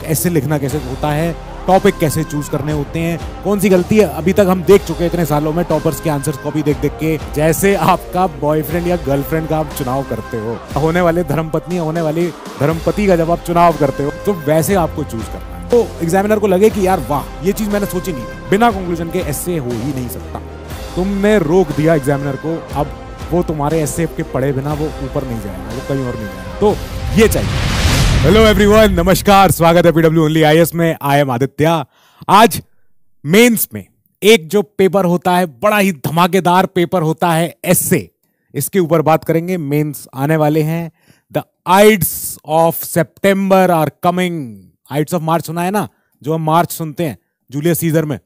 ऐसे लिखना कैसे होता है, टॉपिक कैसे चूज करने होते हैं, कौन सी गलती है अभी तक हम देख चुके हैं इतने सालों में टॉपर्स के आंसर्स कॉपी देख देख के। जैसे आपका बॉयफ्रेंड या गर्लफ्रेंड का आप चुनाव करते हो, होने वाले धर्मपत्नी होने वाली धर्मपति का जब आप चुनाव करते हो, तो वैसे आपको चूज करना है। तो एग्जामिनर को लगे कि यार वाह, ये चीज मैंने सोची नहीं थी, बिना कंक्लूजन के ऐसे हो ही नहीं सकता। तुमने रोक दिया एग्जामिनर को, अब वो तुम्हारे ऐसे के पढ़े बिना वो ऊपर नहीं जाएगा, वो कहीं और नहीं जाएगा। तो ये चाहिए। हेलो एवरीवन, नमस्कार, स्वागत है पीडब्ल्यू ओनली आईएएस में। I am Aditya. आज मेंस में एक जो पेपर होता है, बड़ा ही धमाकेदार पेपर होता है, एस्से, इसके ऊपर बात करेंगे। मेंस आने वाले हैं। The ides of September are coming. Ides of March सुना है ना, जो हम मार्च सुनते हैं जूलियस सीजर में,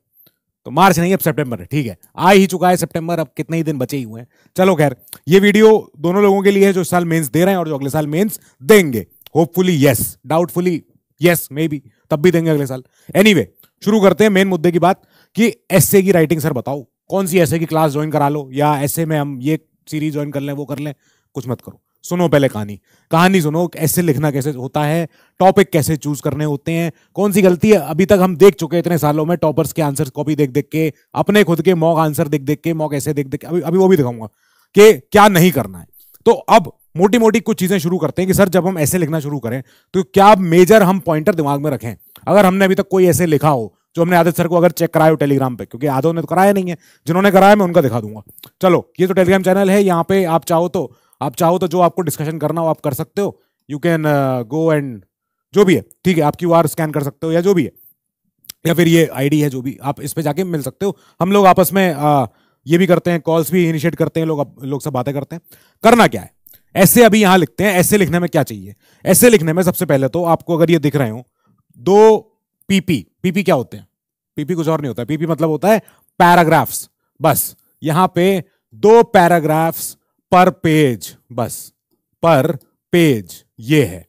तो मार्च नहीं, अब सितंबर है। ठीक है, आ ही चुका है सितंबर, अब कितने ही दिन बचे ही हुए हैं। चलो खैर, ये वीडियो दोनों लोगों के लिए है, जो इस साल मेंस दे रहे हैं और जो अगले साल मेंस देंगे। Hopefully yes, doubtfully yes, may be तब भी देंगे अगले साल। एनीवे, शुरू करते हैं मेन मुद्दे की बात कि एस्से की राइटिंग। सर बताओ, कौन सी एस्से की क्लास ज्वाइन करा लो, या एस्से में हम ये सीरीज ज्वाइन कर लें, वो कर लें। कुछ मत करो, सुनो पहले कहानी सुनो। ऐसे लिखना कैसे होता है, टॉपिक कैसे चूज करने होते हैं, कौन सी गलती है अभी तक हम देख चुके हैं इतने सालों में टॉपर्स के आंसर कॉपी देख देख के, अपने खुद के मॉक आंसर देख देख के, मॉक ऐसे देख देख के। अभी वो भी दिखाऊंगा कि क्या नहीं करना है। तो अब मोटी मोटी कुछ चीजें शुरू करते हैं कि सर जब हम ऐसे लिखना शुरू करें तो क्या मेजर हम पॉइंटर दिमाग में रखें। अगर हमने अभी तक कोई ऐसे लिखा हो जो हमने आदित्य सर को अगर चेक कराया हो टेलीग्राम पे, क्योंकि आधों ने तो कराया नहीं है, जिन्होंने कराया मैं उनका दिखा दूंगा। चलो, ये तो टेलीग्राम चैनल है, यहाँ पे आप चाहो तो जो आपको डिस्कशन करना हो आप कर सकते हो। यू कैन गो एंड जो भी है, ठीक है, आप क्यूआर स्कैन कर सकते हो या जो भी है, या फिर ये आईडी है जो भी, आप इस पे जाके मिल सकते हो। हम लोग आपस में ये भी करते हैं, कॉल्स भी इनिशिएट करते हैं, लोग सब बातें करते हैं। करना क्या है, ऐसे अभी यहां लिखते हैं। ऐसे लिखने में क्या चाहिए? ऐसे लिखने में सबसे पहले तो आपको अगर ये दिख रहे हो दो पीपी क्या होते हैं? पीपी कुछ और नहीं होता है, पीपी मतलब होता है पैराग्राफ्स। बस यहां पे 2 पैराग्राफ्स पर पेज, बस पर पेज ये है,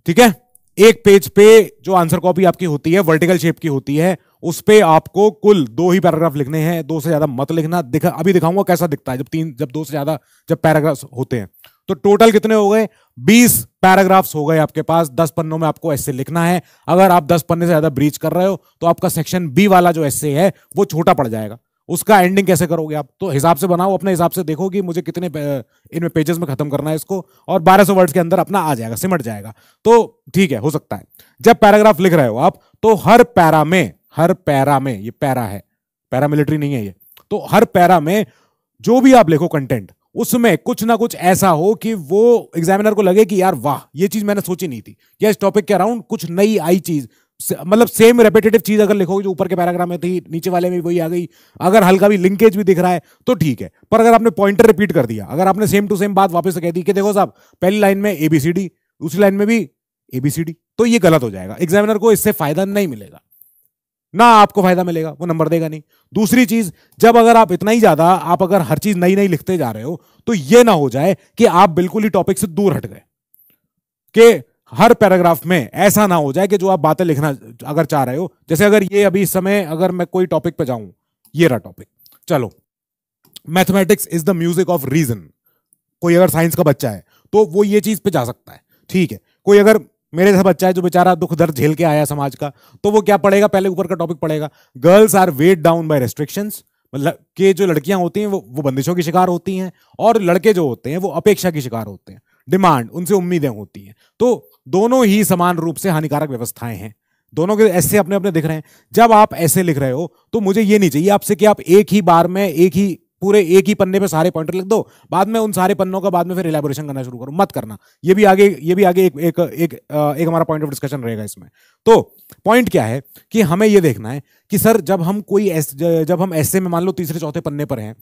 ठीक है। एक पेज पे जो आंसर कॉपी आपकी होती है वर्टिकल शेप की होती है, उस पे आपको कुल 2 ही पैराग्राफ लिखने हैं, 2 से ज्यादा मत लिखना। अभी दिखाऊंगा कैसा दिखता है जब 2 से ज्यादा जब पैराग्राफ्स होते हैं। तो टोटल कितने हो गए? 20 पैराग्राफ्स हो गए आपके पास। 10 पन्नों में आपको ऐसे लिखना है। अगर आप 10 पन्ने से ज्यादा ब्रीच कर रहे हो तो आपका सेक्शन बी वाला जो ऐसे है वो छोटा पड़ जाएगा। उसका एंडिंग कैसे करोगे आप? तो हिसाब से बनाओ, अपने हिसाब से देखो कि मुझे कितने इनमें पेजेस में खत्म करना है इसको, और 1200 वर्ड्स के अंदर अपना आ जाएगा, सिमट जाएगा। तो ठीक है, हो सकता है। जब पैराग्राफ लिख रहे हो आप, तो हर पैरा में ये पैरा है, पैरामिलिट्री नहीं है ये, तो हर पैरा में जो भी आप लिखो कंटेंट, उसमें कुछ ना कुछ ऐसा हो कि वो एग्जामिनर को लगे कि यार वाह, ये चीज मैंने सोची नहीं थी, या इस टॉपिक के अराउंड कुछ नई आई चीज, मतलब सेम रेपिटेटिव चीज अगर लिखोगे जो ऊपर के पैराग्राफ में थी, नीचे वाले में वही आ गई। अगर हल्का भी लिंकेज भी दिख रहा है तो ठीक है, पर अगर आपने पॉइंटर रिपीट कर दिया, अगर आपने सेम टू सेम बात वापस से कह दी कि देखो साहब पहली लाइन में ABCD, दूसरी लाइन में भी ABCD, तो ये गलत हो जाएगा। एग्जामिनर को इससे फायदा नहीं मिलेगा, ना आपको फायदा मिलेगा, वो नंबर देगा नहीं। दूसरी चीज, जब अगर आप इतना ही ज्यादा आप अगर हर चीज नई नई लिखते जा रहे हो, तो ये ना हो जाए कि आप बिल्कुल ही टॉपिक से दूर हट गए, कि हर पैराग्राफ में ऐसा ना हो जाए कि जो आप बातें लिखना अगर चाह रहे हो, जैसे अगर ये अभी इस समय अगर मैं कोई टॉपिक पे जाऊं, ये रहा टॉपिक, चलो, mathematics is the music of reason. कोई अगर साइंस का बच्चा है तो वो ये चीज पे जा सकता है, ठीक है। कोई अगर मेरे जैसा बच्चा है जो बेचारा दुख दर्द झेल के आया समाज का, तो वो क्या पढ़ेगा? पहले ऊपर का टॉपिक पढ़ेगा, girls are weighed down by restrictions, मतलब कि जो लड़कियां होती हैं वो बंदिशों की शिकार होती हैं, और लड़के जो होते हैं वो अपेक्षा की शिकार होते हैं, डिमांड, उनसे उम्मीदें होती हैं। तो दोनों ही समान रूप से हानिकारक व्यवस्थाएं हैं, दोनों के ऐसे अपने अपने दिख रहे हैं। जब आप ऐसे लिख रहे हो तो मुझे ये नहीं चाहिए आपसे कि आप एक ही बार में एक ही पन्ने पे सारे पॉइंटर लिख दो, बाद में उन सारे पन्नों का बाद में फिर इलैबोरेशन करना शुरू करो, मत करना। ये भी आगे एक हमारा पॉइंट ऑफ डिस्कशन रहेगा इसमें। तो पॉइंट क्या है कि हमें ये देखना है कि सर जब हम ऐसे में मान लो तीसरे चौथे पन्ने पर हैं,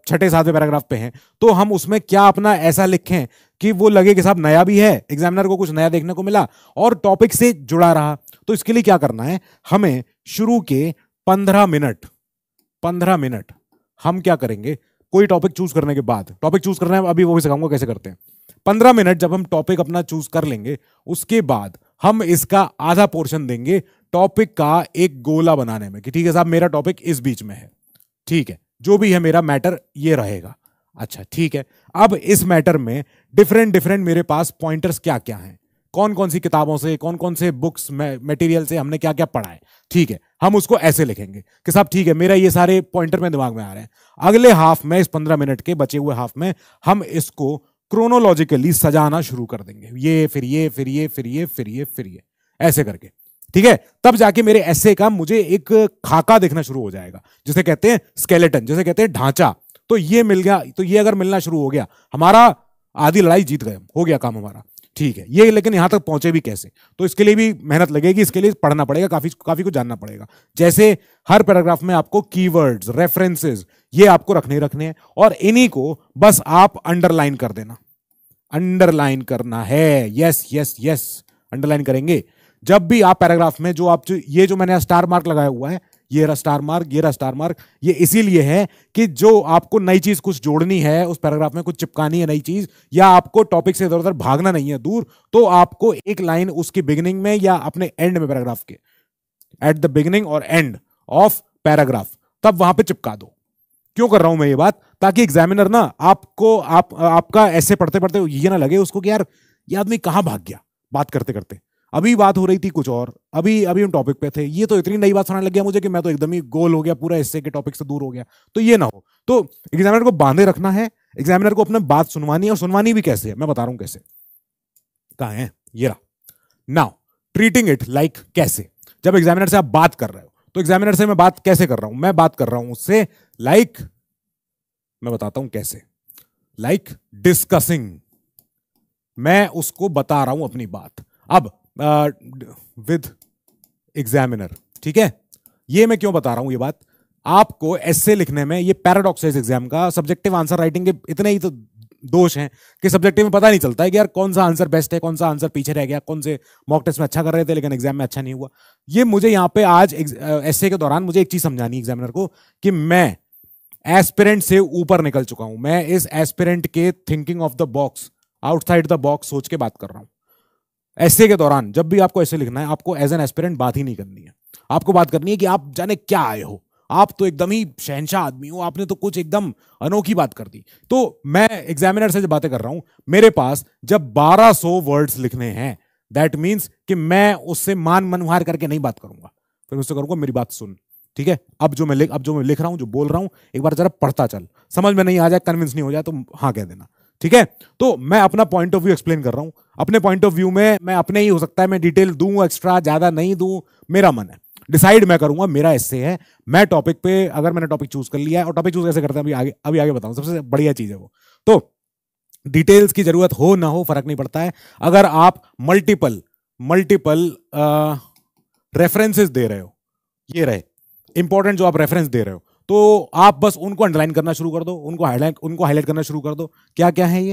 छठे सातवें पैराग्राफ पे हैं, तो हम उसमें क्या अपना ऐसा लिखें कि वो लगे कि साहब नया भी है, एग्जामिनर को कुछ नया देखने को मिला और टॉपिक से जुड़ा रहा। तो इसके लिए क्या करना है, हमें शुरू के 15 मिनट हम क्या करेंगे, कोई टॉपिक चूज करने के बाद, टॉपिक चूज करना है अभी वो भी सिखाऊंगा कैसे करते हैं। 15 मिनट जब हम टॉपिक अपना चूज कर लेंगे, उसके बाद हम इसका आधा पोर्शन देंगे टॉपिक का एक गोला बनाने में, कि ठीक है साहब मेरा टॉपिक इस बीच में है, ठीक है, जो भी है मेरा मैटर ये रहेगा। अच्छा ठीक है, अब इस मैटर में डिफरेंट मेरे पास पॉइंटर्स क्या क्या हैं, कौन कौन सी किताबों से, कौन कौन से बुक्स मटेरियल से हमने क्या क्या पढ़ा है, ठीक है, हम उसको ऐसे लिखेंगे कि साहब ठीक है, मेरा ये सारे पॉइंटर में दिमाग में आ रहे हैं। अगले हाफ में, इस 15 मिनट के बचे हुए हाफ में, हम इसको क्रोनोलॉजिकली सजाना शुरू कर देंगे, ये फिर ये फिर ये फिर ये फिर ये फिर ये, ऐसे करके, ठीक है। तब जाके मेरे ऐसे का मुझे एक खाका देखना शुरू हो जाएगा, जिसे कहते हैं स्केलेटन, जिसे कहते हैं ढांचा। तो ये मिल गया, तो ये अगर मिलना शुरू हो गया, हमारा आधी लड़ाई जीत गए, हो गया काम हमारा, ठीक है। ये लेकिन यहां तक पहुंचे भी कैसे, तो इसके लिए भी मेहनत लगेगी, इसके लिए पढ़ना पड़ेगा, काफी काफी कुछ जानना पड़ेगा। जैसे हर पैराग्राफ में आपको कीवर्ड्स, रेफरेंसेस, ये आपको रखने हैं, और इन्हीं को बस आप अंडरलाइन कर देना, अंडरलाइन करना है, यस यस यस, अंडरलाइन करेंगे। जब भी आप पैराग्राफ में ये जो मैंने स्टार मार्क लगाया हुआ है, ये रहा स्टार मार्क, ये रहा स्टार मार्क, ये इसीलिए है कि जो आपको नई चीज कुछ जोड़नी है उस पैराग्राफ में, कुछ चिपकानी है नई चीज, या आपको टॉपिक से इधर उधर भागना नहीं है दूर, तो आपको एक लाइन उसकी बिगिनिंग में या अपने एंड में, पैराग्राफ के एट द बिगिनिंग और एंड ऑफ पैराग्राफ, तब वहां पे चिपका दो। क्यों कर रहा हूं मैं ये बात? ताकि एग्जामिनर ना आपका ऐसे पढ़ते पढ़ते ये ना लगे उसको कि यार ये आदमी कहां भाग गया बात करते करते, अभी बात हो रही थी कुछ और, अभी हम टॉपिक पे थे, ये तो इतनी नई बात सुनाने लग गया मुझे कि मैं तो एकदम ही गोल हो गया, पूरा हिस्से के टॉपिक से दूर हो गया। तो ये ना हो, तो एग्जामिनर को बांधे रखना है, एग्जामिनर को अपने बात सुनवानी है, और सुनवानी भी कैसे है मैं बता रहा हूं कैसे। कहां है ये रहा। नाउ ट्रीटिंग इट लाइक, कैसे, जब एग्जामिनर से आप बात कर रहे हो, तो एग्जामिनर से मैं बात कैसे कर रहा हूं, मैं बात कर रहा हूं उससे लाइक, मैं बताता हूं कैसे, लाइक डिस्कसिंग, मैं उसको बता रहा हूं अपनी बात अब विद एग्जामिनर, ठीक है। ये मैं क्यों बता रहा हूं ये बात, आपको एस्से लिखने में, ये पैराडॉक्स है इस एग्जाम का, सब्जेक्टिव आंसर राइटिंग के इतने ही तो दोष हैं कि सब्जेक्टिव में पता नहीं चलता है कि यार कौन सा आंसर बेस्ट है, कौन सा आंसर पीछे रह गया, कौन से मॉक टेस्ट में अच्छा कर रहे थे लेकिन एग्जाम में अच्छा नहीं हुआ। ये मुझे यहाँ पे आज एस्से के दौरान मुझे एक चीज समझानी एग्जामिनर को कि मैं एस्पिरेंट से ऊपर निकल चुका हूं, मैं इस एस्पिरेंट के thinking of the box, outside the box सोच के बात कर रहा हूं। ऐसे के दौरान जब भी आपको ऐसे लिखना है, आपको एज एन एस्पिरेंट बात ही नहीं करनी है, आपको बात करनी है कि आप जाने क्या आए हो, आप तो एकदम ही शहंशाह आदमी हो, आपने तो कुछ एकदम अनोखी बात कर दी। तो मैं एग्जामिनर से जब बातें कर रहा हूं, मेरे पास जब 1200 वर्ड्स लिखने हैं, दैट मीन्स कि मैं उससे मान मनमार करके नहीं बात करूंगा, फिर उससे करूंगा मेरी बात सुन, ठीक है। अब जो मैं लिख रहा हूं, जो बोल रहा हूं, एक बार जरा पढ़ता चल, समझ में नहीं आ जाए, कन्विंस नहीं हो जाए तो हाँ कह देना, ठीक है। तो मैं अपना पॉइंट ऑफ व्यू एक्सप्लेन कर रहा हूं, अपने पॉइंट ऑफ व्यू में मैं अपने ही, हो सकता है मैं डिटेल दूं एक्स्ट्रा, ज्यादा नहीं दूं, मेरा मन है, डिसाइड मैं करूंगा, मेरा ऐसे है, मैं टॉपिक पे, अगर मैंने टॉपिक चूज कर लिया है, और टॉपिक चूज कैसे करते हैं अभी आगे बताऊं, सबसे बढ़िया चीज है वो। तो डिटेल्स की जरूरत हो ना हो फर्क नहीं पड़ता है, अगर आप मल्टीपल रेफरेंसेस दे रहे हो, ये रहे इंपॉर्टेंट जो आप रेफरेंस दे रहे हो, तो आप बस उनको अंडरलाइन करना शुरू कर दो, उनको हाईलाइट करना शुरू कर दो। क्या क्या है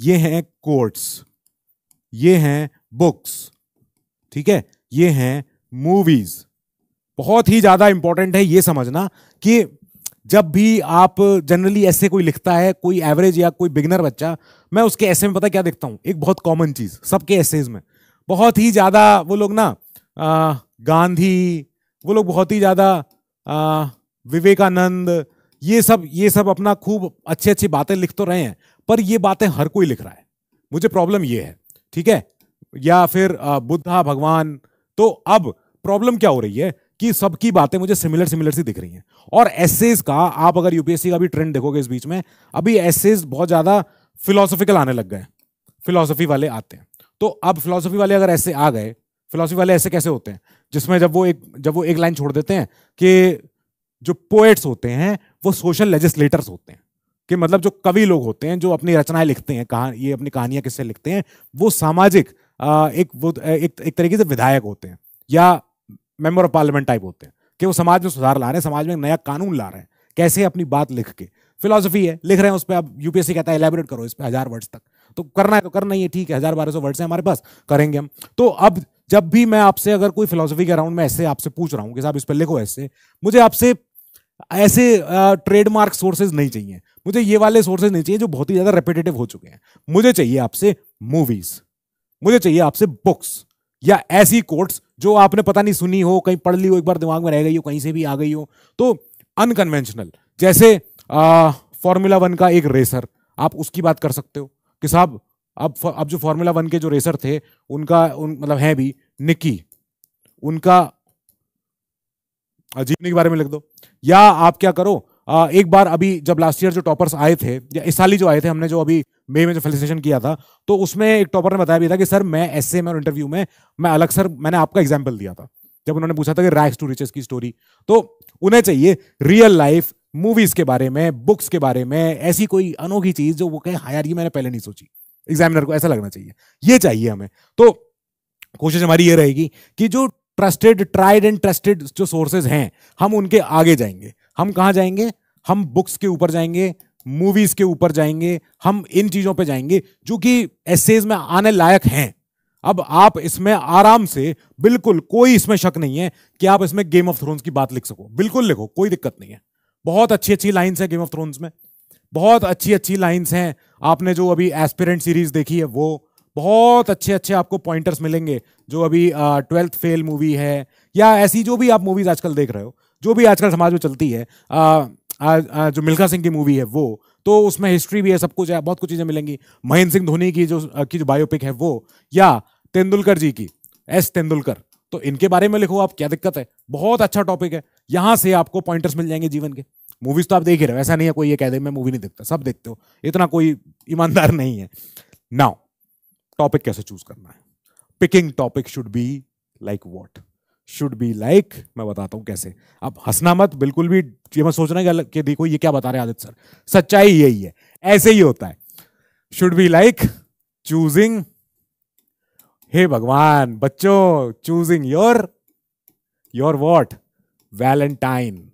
ये हैं कोट्स, ये हैं बुक्स, ठीक है, ये हैं मूवीज। बहुत ही ज्यादा इंपॉर्टेंट है ये समझना कि जब भी आप जनरली ऐसे कोई लिखता है, कोई एवरेज या कोई बिगिनर बच्चा, मैं उसके ऐसे में पता क्या देखता हूं, एक बहुत कॉमन चीज सबके ऐसेज में, बहुत ही ज्यादा वो लोग ना गांधी, वो लोग बहुत ही ज्यादा विवेकानंद, ये सब अपना खूब अच्छी अच्छी बातें लिख तो रहे हैं, पर ये बातें हर कोई लिख रहा है, मुझे प्रॉब्लम ये है, ठीक है। या फिर बुद्धा भगवान, तो अब प्रॉब्लम क्या हो रही है कि सबकी बातें मुझे सिमिलर सी दिख रही हैं। और एसेज का, आप अगर यूपीएससी का भी ट्रेंड देखोगे इस बीच में, अभी एसेज बहुत ज्यादा फिलोसॉफिकल आने लग गए, फिलोसफी वाले आते हैं। तो अब फिलोसफी वाले अगर ऐसे आ गए, फिलोसफी वाले ऐसे कैसे होते हैं, जिसमें जब वो एक लाइन छोड़ देते हैं कि जो पोएट्स होते हैं वो सोशल लेजिस्लेटर्स होते हैं, कि मतलब जो कवि लोग होते हैं, जो अपनी रचनाएं लिखते हैं, ये अपनी कहानियां किससे लिखते हैं, वो सामाजिक एक तरीके से विधायक होते हैं या मेंबर ऑफ पार्लियामेंट टाइप होते हैं, कि वो समाज में सुधार ला रहे हैं, समाज में नया कानून ला रहे हैं, कैसे अपनी बात लिख के। फिलोसफी है, लिख रहे हैं उस पर, अब यूपीएससी कहता है एलैबोरेट करो इस पर 1000 वर्ड्स तक, तो करना है तो करना ही है, ठीक है, 1200 वर्ड्स है हमारे पास, करेंगे हम। तो अब जब भी मैं आपसे अगर कोई फिलोसफी के राउंड में ऐसे आपसे पूछ रहा हूं कि साहब इस पर लिखो ऐसे, मुझे आपसे ऐसे ट्रेडमार्क सोर्सेज नहीं चाहिए, मुझे ये वाले सोर्सेज नहीं चाहिए जो बहुत ही ज्यादा रेपिटेटिव हो चुके हैं। मुझे चाहिए आपसे मूवीज, मुझे चाहिए आपसे बुक्स, या ऐसी कोट्स जो आपने पता नहीं सुनी हो, कहीं पढ़ ली हो, एक बार दिमाग में रह गई हो, कहीं से भी आ गई हो। तो अनकन्वेंशनल, जैसे फॉर्मूला 1 का एक रेसर, आप उसकी बात कर सकते हो कि साहब अब जो फार्मूला 1 के जो रेसर थे मतलब हैं भी, निकी, उनका जीवनी के बारे में लिख दो। या आप क्या करो, एक बार अभी जब लास्ट ईयर जो टॉपर्स आए थे, या इस साल ही जो आए थे, हमने जो अभी मई में जो फेलिसिटेशन किया था, तो उसमें एक टॉपर ने बताया भी था कि सर मैं एसए में और इंटरव्यू में मैं अलग, सर मैंने आपका एग्जाम्पल दिया था जब उन्होंने पूछा था कि रैग्स टू रिचेस की स्टोरी। तो उन्हें चाहिए रियल लाइफ मूवीज के बारे में, बुक्स के बारे में, ऐसी कोई अनोखी चीज जो वो कहे हाँ यार ये मैंने पहले नहीं सोची। एग्जामिनर को ऐसा लगना चाहिए, ये चाहिए हमें। तो कोशिश हमारी ये रहेगी कि जो ट्रस्टेड, ट्राइड एंड ट्रस्टेड जो सोर्सेज हैं, हम उनके आगे जाएंगे। हम कहां जाएंगे? हम बुक्स के ऊपर जाएंगे, मूवीज के ऊपर जाएंगे, हम इन चीजों पे जाएंगे जो कि एसेज में आने लायक हैं। अब आप इसमें आराम से, बिल्कुल कोई इसमें शक नहीं है कि आप इसमें गेम ऑफ थ्रोन्स की बात लिख सको, बिल्कुल लिखो, कोई दिक्कत नहीं है। बहुत अच्छी अच्छी लाइंस हैं गेम ऑफ थ्रोन्स में, बहुत अच्छी अच्छी लाइंस हैं। आपने जो अभी एस्पिरेंट सीरीज देखी है, वो बहुत अच्छे अच्छे आपको पॉइंटर्स मिलेंगे। जो अभी 12th फेल मूवी है, या ऐसी जो भी आप मूवीज आजकल देख रहे हो, जो भी आजकल समाज में चलती है, जो मिल्खा सिंह की मूवी है वो, तो उसमें हिस्ट्री भी है, सब कुछ है, बहुत कुछ चीजें मिलेंगी। महेंद्र सिंह धोनी की जो बायोपिक है वो, या तेंदुलकर जी की, एस तेंदुलकर, तो इनके बारे में लिखो आप, क्या दिक्कत है? बहुत अच्छा टॉपिक है, यहां से आपको पॉइंटर्स मिल जाएंगे जीवन के। मूवीज तो आप देख ही रहे हो, ऐसा नहीं है कोई ये कह दे मैं मूवी नहीं देखता, सब देखते हो, इतना कोई ईमानदार नहीं है। नाउ टॉपिक कैसे चूज करना है? Picking topic should be like what? Should be like, मैं बताता हूं कैसे। अब हंसना मत, बिल्कुल भी ये मत सोचना कि देखो ये क्या बता रहे आदित्य सर, सच्चाई यही है, ऐसे ही होता है। शुड बी लाइक चूजिंग, हे भगवान बच्चों, चूजिंग योर व्हाट? वैलेंटाइन।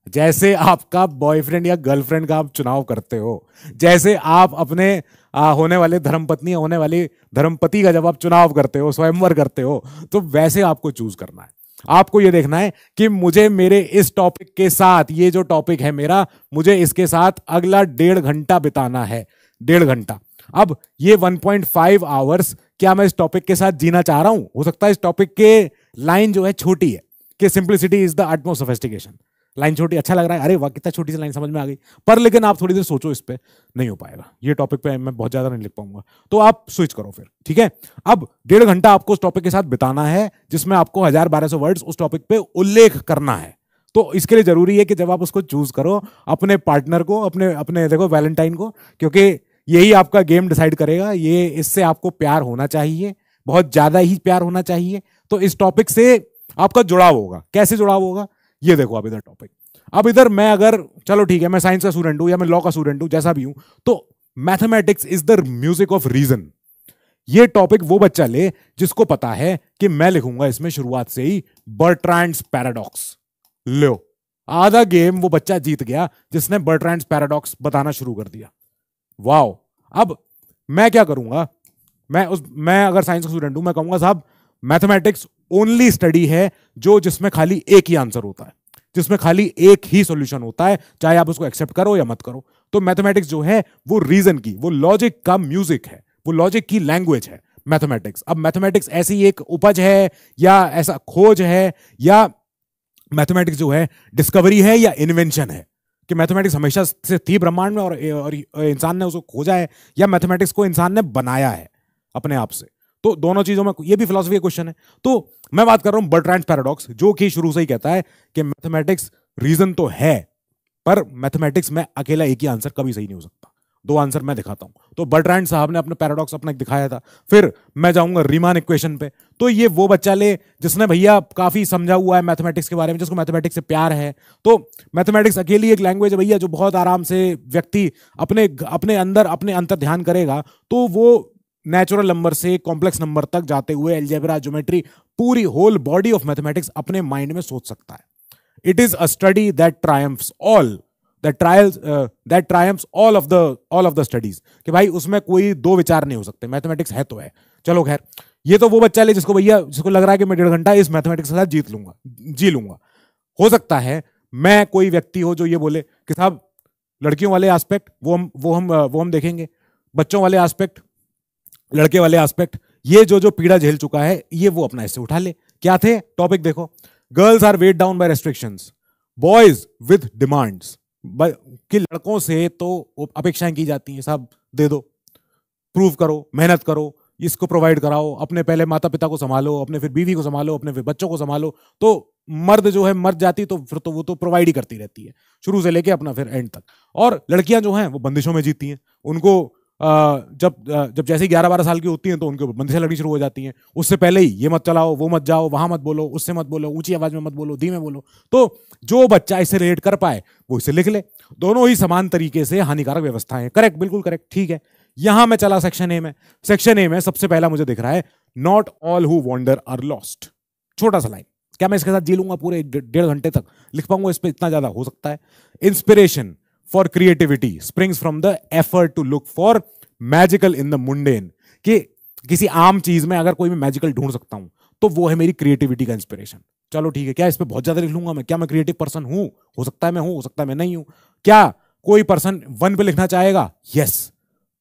जैसे आपका बॉयफ्रेंड या गर्लफ्रेंड का आप चुनाव करते हो, जैसे आप अपने होने वाले धर्मपत्नी, होने वाले धर्मपति का जब आप चुनाव करते हो, स्वयंवर करते हो, तो वैसे आपको चूज करना है। आपको ये देखना है कि मुझे मेरे इस टॉपिक के साथ, ये जो टॉपिक है मेरा, मुझे इसके साथ अगला 1.5 घंटा बिताना है, 1.5 घंटा। अब ये 1.5 आवर्स क्या मैं इस टॉपिक के साथ जीना चाह रहा हूं? हो सकता है इस टॉपिक के लाइन जो है छोटी है, कि simplicity is the utmost sophistication. Line छोटी, अच्छा लग रहा है, अरे वाह कितना छोटी सी लाइन, समझ में आ गई, पर लेकिन आप थोड़ी देर सोचो, इस पे नहीं हो पाएगा, ये टॉपिक पे मैं बहुत ज्यादा नहीं लिख पाऊंगा, तो आप स्विच करो फिर, ठीक है। अब 1.5 घंटा आपको उस टॉपिक के साथ बिताना है, जिसमें आपको 1000-1200 वर्ड्स उस टॉपिक पे उल्लेख करना है। तो इसके लिए जरूरी है कि जब आप उसको चूज करो, अपने पार्टनर को, अपने अपने देखो वैलेंटाइन को, क्योंकि यही आपका गेम डिसाइड करेगा। ये इससे आपको प्यार होना चाहिए, बहुत ज्यादा ही प्यार होना चाहिए। तो इस टॉपिक से आपका जुड़ाव होगा। कैसे जुड़ाव होगा? ये देखो आप इधर टॉपिक, अब इधर मैं अगर, चलो ठीक है, मैं साइंस का स्टूडेंट हूं या मैं लॉ का स्टूडेंट हूं, जैसा भी हूं, तो mathematics is the music of reason. ये टॉपिक वो बच्चा ले जिसको पता है कि मैं लिखूंगा इसमें शुरुआत से ही बर्ट्रैंड्स पैराडॉक्स। लो, आधा गेम वो बच्चा जीत गया जिसने बर्ट्रैंड्स पैराडॉक्स बताना शुरू कर दिया। वाओ। अब मैं क्या करूंगा, मैं अगर साइंस का स्टूडेंट हूं, मैं कहूंगा साहब मैथमेटिक्स ओनली स्टडी है जो जिसमें खाली एक ही आंसर होता है, जिसमें खाली एक ही सॉल्यूशन होता है, चाहे आप उसको एक्सेप्ट करो या मत करो। तो मैथमेटिक्स जो है वो रीजन की, वो लॉजिक का म्यूजिक है, वो लॉजिक की लैंग्वेज है मैथमेटिक्स। अब मैथमेटिक्स ऐसी एक उपज है या ऐसा खोज है, या मैथमेटिक्स जो है डिस्कवरी है या इन्वेंशन है, कि मैथमेटिक्स हमेशा से थी ब्रह्मांड में और इंसान ने उसको खोजा है, या मैथमेटिक्स को इंसान ने बनाया है अपने आप से। तो दोनों चीजों में, ये भी फिलॉसफी का क्वेश्चन है। तो मैं बात कर रहा हूं बर्ट्रैंड्स पैराडॉक्स, जो कि शुरू से ही कहता है कि मैथमेटिक्स रीजन तो है, पर मैथमेटिक्स में अकेला एक ही आंसर कभी सही नहीं हो सकता, दो आंसर मैं दिखाता हूं। तो बर्ट्रैंड साहब ने अपने पैराडॉक्स अपना दिखाया था। फिर मैं जाऊंगा रीमान इक्वेशन पे, तो ये वो बच्चा ले जिसने भैया काफी समझा हुआ है मैथमेटिक्स के बारे में, जिसको मैथमेटिक्स से प्यार है। तो मैथमेटिक्स अकेली एक लैंग्वेज है भैया, जो बहुत आराम से व्यक्ति अपने अंदर अपने अंतर ध्यान करेगा, तो वो नेचुरल नंबर से कॉम्प्लेक्स नंबर तक जाते हुए अलजेब्रा, ज्योमेट्री, पूरी होल बॉडी ऑफ मैथमेटिक्स अपने माइंड में सोच सकता है। It is a study that triumphs all of the studies, कि भाई उसमें कोई दो विचार नहीं हो सकते, मैथमेटिक्स है तो है। चलो खैर, ये तो वो बच्चा ले जिसको भैया, जिसको लग रहा है कि मैं 1.5 घंटा इस मैथमेटिक्स के साथ जी लूंगा। हो सकता है मैं कोई व्यक्ति हो जो ये बोले कि साहब लड़कियों वाले एस्पेक्ट वो हम देखेंगे, बच्चों वाले एस्पेक्ट, लड़के वाले एस्पेक्ट, ये जो पीड़ा झेल चुका है ये वो अपना इससे उठा ले। क्या थे टॉपिक? देखो, girls are weighed down by restrictions, boys with demands, कि लड़कों से तो अपेक्षाएं की जाती हैं, साहब दे दो, प्रूव करो, मेहनत करो, इसको प्रोवाइड कराओ, अपने पहले माता पिता को संभालो, अपने फिर बीवी को संभालो, अपने फिर बच्चों को संभालो। तो मर्द जो है मर जाती तो फिर तो वो तो प्रोवाइड ही करती रहती है शुरू से लेके अपना फिर एंड तक। और लड़कियां जो हैं वो बंदिशों में जीती हैं। उनको जब जैसे 11-12 साल की होती हैं तो उनके ऊपर बंदिशें लगनी शुरू हो जाती हैं। उससे पहले ही ये मत चलाओ, वो मत जाओ, वहां मत बोलो, उससे मत बोलो, ऊंची आवाज में मत बोलो, धीमे बोलो। तो जो बच्चा इससे रिलेट कर पाए वो इसे लिख ले। दोनों ही समान तरीके से हानिकारक व्यवस्थाएं हैं। करेक्ट, बिल्कुल करेक्ट, ठीक है। यहां मैं चला सेक्शन ए में। सेक्शन ए में सबसे पहला मुझे दिख रहा है not all who wander are lost. छोटा सा लाइन, क्या मैं इसके साथ जी लूंगा पूरे 1.5 घंटे तक? लिख पाऊंगा इस पे? इतना ज्यादा हो सकता है। Inspiration for creativity springs from the effort to look for magical in the mundane. कि किसी आम चीज में अगर कोई मैं मैजिकल ढूंढ सकता हूं तो वो है मेरी क्रिएटिविटी का इंस्पिरेशन। चलो ठीक है, क्या इस पे बहुत ज्यादा लिख लूंगा मैं? क्या मैं क्रिएटिव पर्सन हूं? हो सकता है मैं हूं, हो सकता है मैं नहीं हूं। क्या कोई पर्सन 1 पे लिखना चाहेगा? Yes.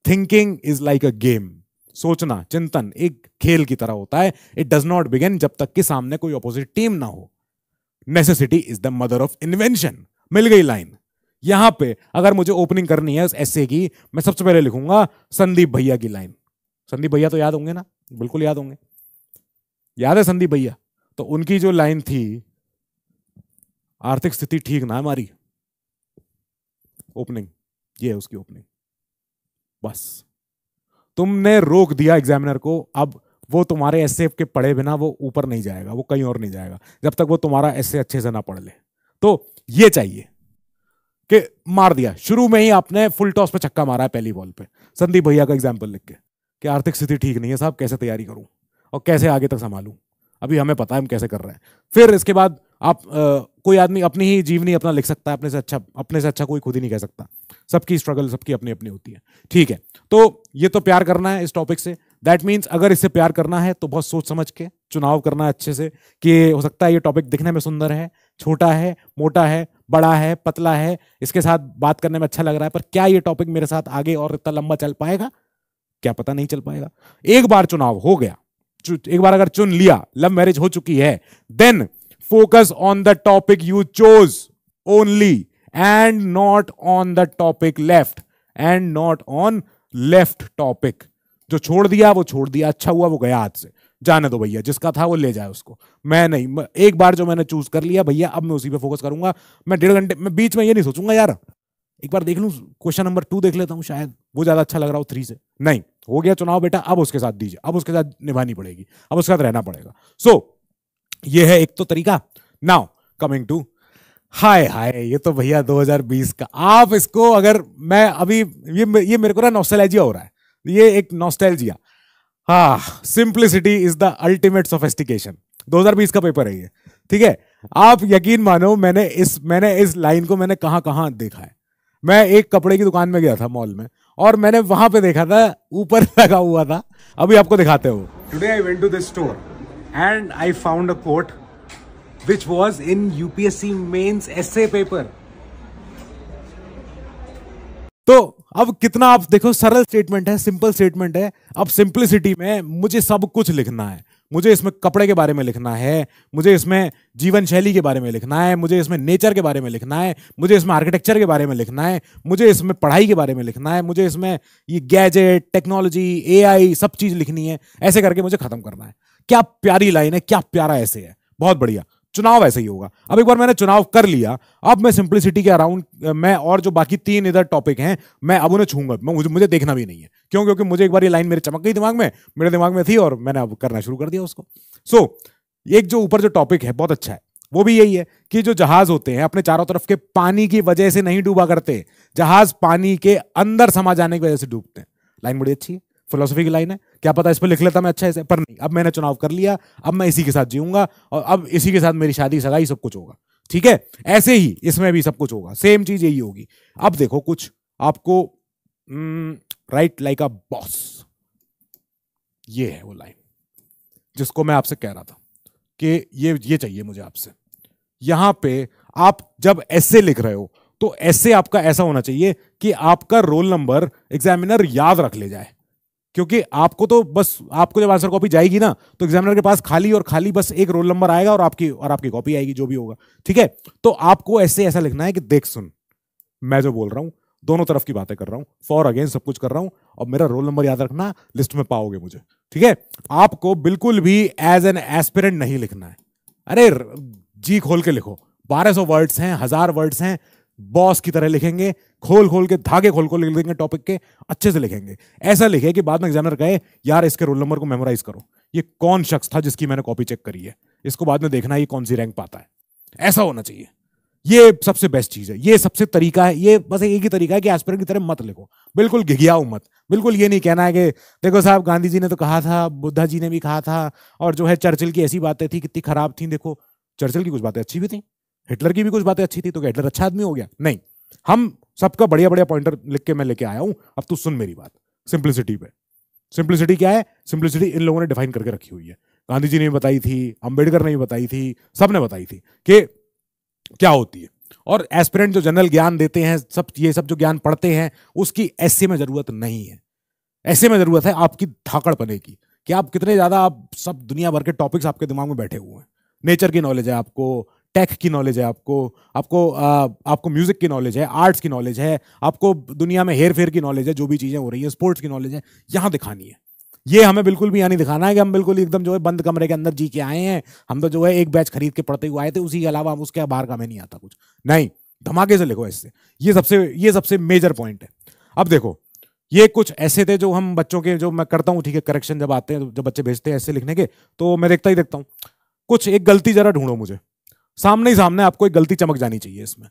Thinking is like a game. सोचना, चिंतन एक खेल की तरह होता है। इट डज नॉट बिगिन जब तक कि सामने कोई ऑपोजिट टीम ना हो। Necessity is the mother of invention. मिल गई लाइन। यहां पे अगर मुझे ओपनिंग करनी है उस एस्से की, मैं सबसे पहले लिखूंगा संदीप भैया की लाइन। संदीप भैया तो याद होंगे ना? बिल्कुल याद होंगे। याद है संदीप भैया? तो उनकी जो लाइन थी, आर्थिक स्थिति ठीक ना है हमारी, ओपनिंग ये है उसकी ओपनिंग। बस तुमने रोक दिया एग्जामिनर को। अब वो तुम्हारे एस्से के पढ़े बिना वो ऊपर नहीं जाएगा, वो कहीं और नहीं जाएगा जब तक वो तुम्हारा एस्से अच्छे से ना पढ़ ले। तो ये चाहिए कि मार दिया शुरू में ही, आपने फुल टॉस पे छक्का मारा है पहली बॉल पे। संदीप भैया का एग्जाम्पल लिख के कि आर्थिक स्थिति ठीक नहीं है साहब, कैसे तैयारी करूं और कैसे आगे तक संभालूं, अभी हमें पता है हम कैसे कर रहे हैं। फिर इसके बाद आप कोई आदमी अपनी ही जीवनी अपना लिख सकता है। अपने से अच्छा कोई खुद ही नहीं कह सकता। सबकी स्ट्रगल सबकी अपनी अपनी होती है। ठीक है, तो ये तो प्यार करना है इस टॉपिक से। दैट मीन्स अगर इससे प्यार करना है तो बहुत सोच समझ के चुनाव करना है अच्छे से, कि हो सकता है ये टॉपिक दिखने में सुंदर है, छोटा है, मोटा है, बड़ा है, पतला है, इसके साथ बात करने में अच्छा लग रहा है, पर क्या ये टॉपिक मेरे साथ आगे और इतना लंबा चल पाएगा? क्या पता, नहीं चल पाएगा। एक बार चुनाव हो गया, एक बार अगर चुन लिया, लव मैरिज हो चुकी है, then focus on the topic you chose only and not on the topic left and not on left topic. जो छोड़ दिया वो छोड़ दिया, अच्छा हुआ वो गया हाथ से, जाने दो भैया, जिसका था वो ले जाए उसको। मैं नहीं, एक बार जो मैंने चूज कर लिया भैया, अब मैं उसी पे फोकस करूंगा। मैं 1.5 घंटे में बीच में ये नहीं सोचूंगा यार एक बार देख लूं क्वेश्चन नंबर 2 देख लेता हूं, शायद वो ज्यादा अच्छा लग रहा हो 3 से। नहीं, हो गया चुनाव बेटा, अब उसके साथ दीजिए, अब उसके साथ निभानी पड़ेगी, अब उसके साथ रहना पड़ेगा। सो ये है एक तो तरीका। नाउ कमिंग टू, हाय हाय, ये तो भैया 2020 का, आप इसको अगर मैं अभी ये मेरे को ना नॉस्टैल्जिया हो रहा है, ये एक नॉस्टैल्जिया। हाँ, simplicity is the ultimate sophistication. 2020 का पेपर है ये, ठीक है। आप यकीन मानो, मैंने इस लाइन को मैंने कहां कहां देखा है। मैं एक कपड़े की दुकान में गया था मॉल में, और मैंने वहां पे देखा था, ऊपर लगा हुआ था, अभी आपको दिखाते हो। Today I went to this store and I found a quote which was in UPSC mains essay paper. तो अब कितना आप देखो, सरल स्टेटमेंट है, सिंपल स्टेटमेंट है। अब सिंपलिसिटी में मुझे सब कुछ लिखना है। मुझे इसमें कपड़े के बारे में लिखना है, मुझे इसमें जीवन शैली के बारे में लिखना है, मुझे इसमें नेचर के बारे में लिखना है, मुझे इसमें आर्किटेक्चर के बारे में लिखना है, मुझे इसमें पढ़ाई के बारे में लिखना है, मुझे इसमें ये गैजेट, टेक्नोलॉजी, AI सब चीज लिखनी है। ऐसे करके मुझे खत्म करना है। क्या प्यारी लाइन है, क्या प्यारा ऐसे है, बहुत बढ़िया। चुनाव ऐसे ही होगा। अब एक बार मैंने चुनाव कर लिया, अब मैं सिंप्लिसिटी के अराउंड मैं और जो बाकी 3 इधर टॉपिक हैं, मैं अब उन्हें छूंगा। मुझे देखना भी नहीं है। क्यों? क्योंकि मुझे एक बार ये लाइन मेरे चमक गई दिमाग में, मेरे दिमाग में थी, और मैंने अब करना शुरू कर दिया उसको। सो एक जो ऊपर जो टॉपिक है बहुत अच्छा है, वो भी यही है कि जो जहाज होते हैं अपने चारों तरफ के पानी की वजह से नहीं डूबा करते, जहाज पानी के अंदर समा जाने की वजह से डूबते हैं। लाइन बड़ी अच्छी है, फिलोसफी की लाइन है। क्या पता इस पर लिख लेता मैं अच्छा ऐसे, पर नहीं, अब मैंने चुनाव कर लिया, अब मैं इसी के साथ जीऊंगा, और अब इसी के साथ मेरी शादी सगाई सब कुछ होगा। ठीक है, ऐसे ही इसमें भी सब कुछ होगा, सेम चीज यही होगी। अब देखो, कुछ आपको राइट लाइक अ बॉस, ये है वो लाइन जिसको मैं आपसे कह रहा था कि ये चाहिए मुझे आपसे। यहां पे आप जब ऐसे लिख रहे हो तो ऐसे आपका ऐसा होना चाहिए कि आपका रोल नंबर एग्जामिनर याद रख ले जाए। क्योंकि आपको तो बस, आपको जब आंसर कॉपी जाएगी ना, तो एग्जामिनर के पास खाली और खाली बस एक रोल नंबर आएगा और आपकी कॉपी आएगी, जो भी होगा। ठीक है, तो आपको ऐसे ऐसा लिखना है कि देख सुन, मैं जो बोल रहा हूं दोनों तरफ की बातें कर रहा हूं, फॉर अगेंस्ट सब कुछ कर रहा हूं। और मेरा रोल नंबर याद रखना, लिस्ट में पाओगे मुझे, ठीक है। आपको बिल्कुल भी एज एन एस्पिरेंट नहीं लिखना है। अरे जी खोल के लिखो, 1200 वर्ड्स हैं, 1000 वर्ड्स हैं, बॉस की तरह लिखेंगे, खोल खोल के, धागे खोल खोल लिख देंगे टॉपिक के, अच्छे से लिखेंगे। ऐसा लिखे कि बाद में एग्जामिनर कहे यार इसके रोल नंबर को मेमोराइज करो, ये कौन शख्स था जिसकी मैंने कॉपी चेक करी है, इसको बाद में देखना है ये कौन सी रैंक पाता है। ऐसा होना चाहिए। ये सबसे बेस्ट चीज है, ये सबसे तरीका है। ये बस एक ही तरीका है कि एस्पिरेंट की तरह मत लिखो, बिल्कुल घिघियाओ मत। बिल्कुल ये नहीं कहना है कि देखो साहब गांधी जी ने तो कहा था, बुद्धा जी ने भी कहा था, और जो है चर्चिल की ऐसी बातें थी कितनी खराब थी। देखो चर्चिल की कुछ बातें अच्छी भी थी, हिटलर की भी कुछ बातें अच्छी थी, तो क्या हिटलर अच्छा आदमी हो गया? नहीं, हम सबका बढ़िया बढ़िया पॉइंटर लिख के मैं लेके आया हूं। अब तू सुन मेरी बात सिंप्लिसिटी पे। सिंप्लिसिटी क्या है? सिंप्लिसिटी इन लोगों ने डिफाइन करके रखी हुई है। गांधी जी ने भी बताई थी, अंबेडकर ने भी बताई थी, सबने बताई थी कि क्या होती है। और एस्पिरेंट जो जनरल ज्ञान देते हैं, सब ये सब जो ज्ञान पढ़ते हैं, उसकी ऐसे में जरूरत नहीं है। ऐसे में जरूरत है आपकी धाकड़पने की, कि आप कितने ज्यादा, आप सब दुनिया भर के टॉपिक्स आपके दिमाग में बैठे हुए हैं। नेचर की नॉलेज है आपको, टेक की नॉलेज है आपको, आपको म्यूजिक की नॉलेज है, आर्ट्स की नॉलेज है, आपको दुनिया में हेर फेर की नॉलेज है, जो भी चीजें हो रही है, स्पोर्ट्स की नॉलेज है, यहां दिखानी है। ये हमें बिल्कुल भी यहाँ नहीं दिखाना है कि हम बिल्कुल एकदम जो है बंद कमरे के अंदर जी के आए हैं। हम तो जो है एक बैच खरीद के पढ़ते हुए आए थे, उसी के अलावा हम उसके बाहर का हमें नहीं आता कुछ। नहीं, धमाके से लिखो इससे। ये सबसे मेजर पॉइंट है। अब देखो, ये कुछ ऐसे थे जो हम बच्चों के, जो मैं करता हूँ, ठीक है, करेक्शन जब आते हैं, जब बच्चे भेजते हैं ऐसे लिखने के, तो मैं देखता ही देखता हूँ कुछ एक गलती जरा ढूंढो मुझे, सामने ही सामने आपको एक गलती चमक जानी चाहिए इसमें,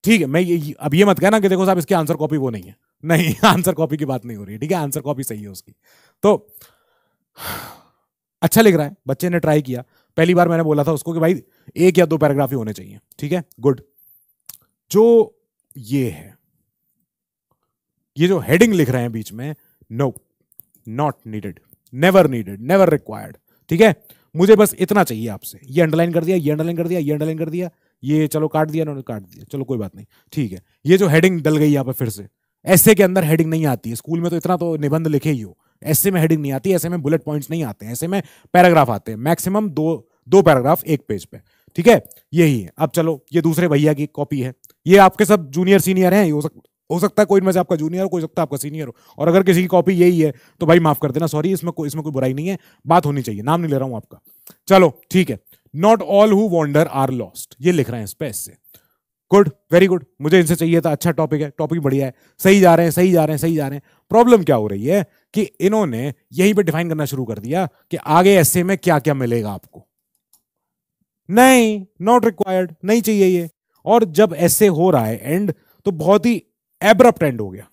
ठीक है। अब ये मत कहना कि देखो साहब इसकी आंसर कॉपी वो नहीं है। नहीं, आंसर कॉपी की बात नहीं हो रही, ठीक है, आंसर कॉपी सही है उसकी। तो अच्छा लिख रहा है, बच्चे ने ट्राई किया। पहली बार मैंने बोला था उसको कि भाई 1 या 2 पैराग्राफ ही होने चाहिए, ठीक है, गुड। जो ये है, ये जो हेडिंग लिख रहे हैं बीच में, no, not needed, never needed, never required, ठीक है। मुझे बस इतना चाहिए आपसे, ये अंडरलाइन कर दिया, ये अंडरलाइन कर दिया, ये अंडरलाइन कर दिया, ये चलो काट दिया, उन्होंने काट दिया, चलो कोई बात नहीं, ठीक है। ये जो हेडिंग डल गई यहाँ पे फिर से, ऐसे के अंदर हेडिंग नहीं आती है। स्कूल में तो इतना तो निबंध लिखे ही हो, ऐसे में हेडिंग नहीं आती, ऐसे में बुलेट पॉइंट्स नहीं आते हैं, ऐसे में पैराग्राफ आते हैं, मैक्सिमम दो पैराग्राफ एक पेज पे, ठीक है। यही है। अब चलो, ये दूसरे भैया की कॉपी है, ये आपके सब जूनियर सीनियर हैं, हो सकता है कोई इनमें से आपका जूनियर हो, कोई सकता है आपका सीनियर हो। और अगर किसी की कॉपी यही है तो भाई माफ कर देना, सॉरी, इसमें कोई बुराई नहीं है, बात होनी चाहिए, नाम नहीं ले रहा हूं आपका, चलो ठीक है। Not all who wander are lost, ये लिख रहे हैं इस पे, इससे गुड, वेरी गुड, मुझे इनसे चाहिए था। अच्छा टॉपिक है, टॉपिक बढ़िया है, सही जा रहे हैं, सही जा रहे हैं, सही जा रहे हैं। प्रॉब्लम क्या हो रही है कि इन्होंने यहीं पे डिफाइन करना शुरू कर दिया कि आगे ऐसे में क्या क्या मिलेगा आपको। नहीं, नॉट रिक्वायर्ड, नहीं चाहिए ये। और जब ऐसे हो रहा है एंड, तो बहुत ही एब्रप्ट एंड हो गया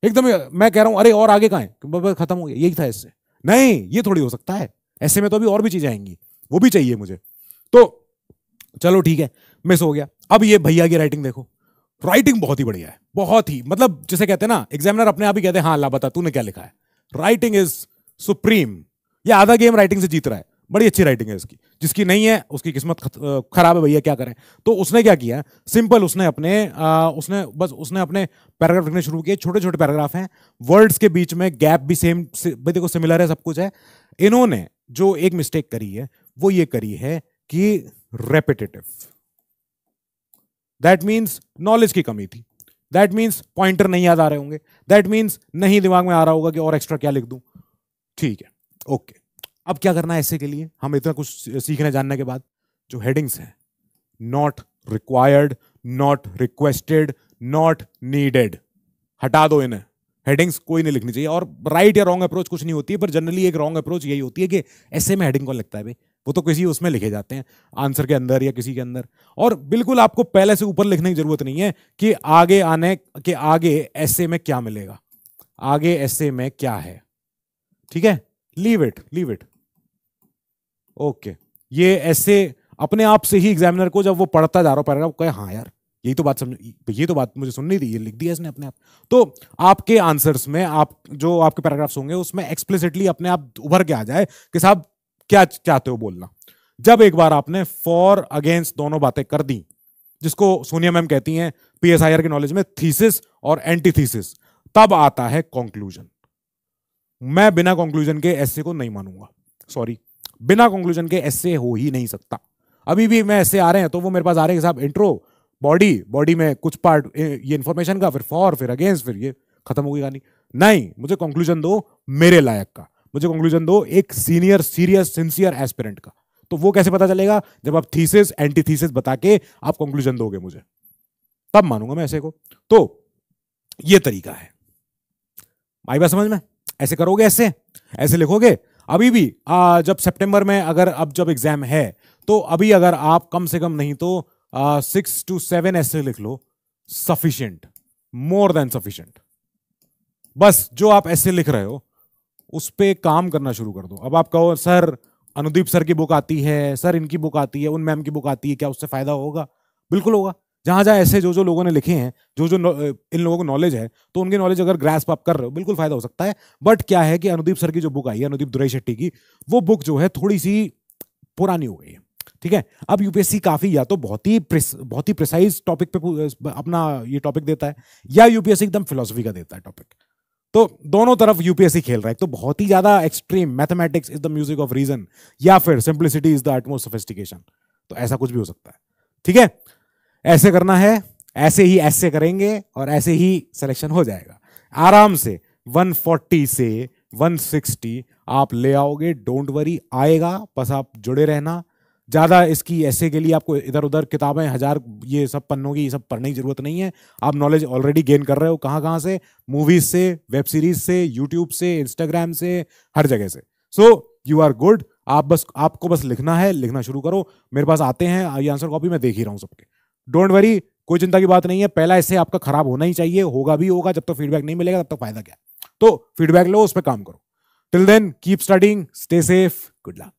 एकदम। मैं कह रहा हूं अरे और आगे कहां है, खत्म हो गया, यही था इससे। नहीं, ये थोड़ी हो सकता है, ऐसे में तो अभी और भी चीजें आएंगी, वो भी चाहिए मुझे। तो चलो ठीक है, मिस हो गया। अब ये भैया की राइटिंग देखो, राइटिंग बहुत ही बढ़िया है, बहुत ही, मतलब जिसे कहते हैं ना, एग्जामिनर अपने आप ही कहते हैं हाँ ला बता तूने क्या लिखा है। Writing is supreme. ये आधा गेम राइटिंग से जीत रहा है, बड़ी अच्छी राइटिंग है इसकी। जिसकी नहीं है उसकी किस्मत खराब है भैया, क्या करें। तो उसने क्या किया, सिंपल, उसने अपने पैराग्राफ लिखने शुरू किए। छोटे छोटे पैराग्राफ हैं, वर्ड्स के बीच में गैप भी सेम, भाई देखो सिमिलर है, सब कुछ है। इन्होंने जो एक मिस्टेक करी है वो ये करी है कि रेपिटेटिव, दैट मीन्स नॉलेज की कमी थी, दैट मीन्स पॉइंटर नहीं याद आ रहे होंगे, दैट मीन्स नहीं दिमाग में आ रहा होगा कि और एक्स्ट्रा क्या लिख दूं, ठीक है, ओके। अब क्या करना है इससे के लिए, हम इतना कुछ सीखने जानने के बाद, जो हेडिंग्स हैं, not required, not requested, not needed, हटा दो इन्हें। हेडिंग्स कोई नहीं लिखनी चाहिए। और राइट या रॉन्ग अप्रोच कुछ नहीं होती है, पर जनरली एक रॉन्ग अप्रोच यही होती है कि ऐसे में हेडिंग कौन लिखता है भाई, वो तो किसी उसमें लिखे जाते हैं, आंसर के अंदर या किसी के अंदर। और बिल्कुल आपको पहले से ऊपर लिखने की जरूरत नहीं है कि आगे आने के आगे ऐसे में क्या मिलेगा, आगे ऐसे में क्या है, ठीक है, लीव इट, ओके। ये ऐसे अपने आप से ही एग्जामिनर को जब वो पढ़ता जा रहा हो पैराग्राफ, कहे हाँ यार यही तो बात समझ, ये तो बात मुझे सुननी थी, ये लिख दिया इसने अपने आप। तो आपके आंसर्स में, आप जो आपके पैराग्राफ्स होंगे उसमें एक्सप्लिसिटली अपने आप उभर के आ जाए कि साहब क्या चाहते हो बोलना। जब एक बार आपने फॉर अगेंस्ट दोनों बातें कर दी, जिसको सोनिया मैम कहती हैं पीएसआईआर की नॉलेज में थीसिस और एंटीथीसिस, तब आता है कंक्लूजन। मैं बिना कंक्लूजन के एस्से को नहीं मानूंगा, सॉरी, बिना कंक्लूजन के एस्से हो ही नहीं सकता। अभी भी मैं एस्से आ रहे हैं तो वो मेरे पास आ रहे हैं साहब इंट्रो, बॉडी में कुछ पार्ट ये इंफॉर्मेशन का, फिर फॉर, फिर अगेंस्ट, फिर ये खत्म हो गई कहानी। नहीं, मुझे कंक्लूजन दो मेरे लायक का, मुझे कंक्लूजन दो एक सीनियर सीरियस सिंसियर एस्पिरेंट का। तो वो कैसे पता चलेगा? जब आप थीसिस एंटीथीसिस बता के आप कंक्लूजन दोगे मुझे, तब मानूंगा मैं ऐसे को। तो ये तरीका है, आई बात समझ में? ऐसे करोगे, ऐसे लिखोगे। अभी भी जब सितंबर में अगर अब जब एग्जाम है तो अभी अगर आप कम से कम नहीं तो 6 to 7 ऐसे लिख लो, सफिशिएंट, मोर देन सफिशिएंट। बस जो आप ऐसे लिख रहे हो उस पे काम करना शुरू कर दो। अब आप कहो सर अनुदीप सर की बुक आती है, सर इनकी बुक आती है, उन मैम की बुक आती है, क्या उससे फायदा होगा? बिल्कुल होगा। जहां जहां ऐसे जो लोगों ने लिखे हैं, जो इन लोगों को नॉलेज है, तो उनकी नॉलेज अगर ग्रास्प आप कर रहे हो, बिल्कुल फायदा हो सकता है। बट क्या है कि अनुदीप सर की जो बुक आई है, अनुदीप दुराई शेट्टी की, वो बुक जो है थोड़ी सी पुरानी हो गई है, ठीक है। अब यूपीएससी काफी या तो बहुत ही प्रिसाइज टॉपिक पे अपना ये टॉपिक देता है, या यूपीएससी एकदम फिलोसफी का देता है टॉपिक। तो दोनों तरफ यूपीएससी खेल रहा है। तो बहुत ही ज्यादा extreme mathematics is the music of reason, या फिर simplicity is the utmost sophistication. तो ऐसा कुछ भी हो सकता है, ठीक है। ऐसे करना है, ऐसे ही ऐसे करेंगे और ऐसे ही सिलेक्शन हो जाएगा आराम से। 140 से 160 आप ले आओगे, डोंट वरी, आएगा। बस आप जुड़े रहना। ज्यादा इसकी ऐसे के लिए आपको इधर उधर किताबें 1000 ये सब पन्नों की ये सब पढ़ने की जरूरत नहीं है। आप नॉलेज ऑलरेडी गेन कर रहे हो। कहां से? मूवीज से, वेब सीरीज से, यूट्यूब से, इंस्टाग्राम से, हर जगह से। So you are good. आपको बस लिखना है, लिखना शुरू करो। मेरे पास आते हैं ये आंसर कॉपी, मैं देख ही रहा हूं सबके। डोंट वरी, कोई चिंता की बात नहीं है। पहला इससे आपका खराब होना ही चाहिए, होगा भी होगा। जब तक फीडबैक नहीं मिलेगा तब तक फायदा क्या? तो फीडबैक लो, उस पर काम करो। Till then keep studying, stay safe, good luck.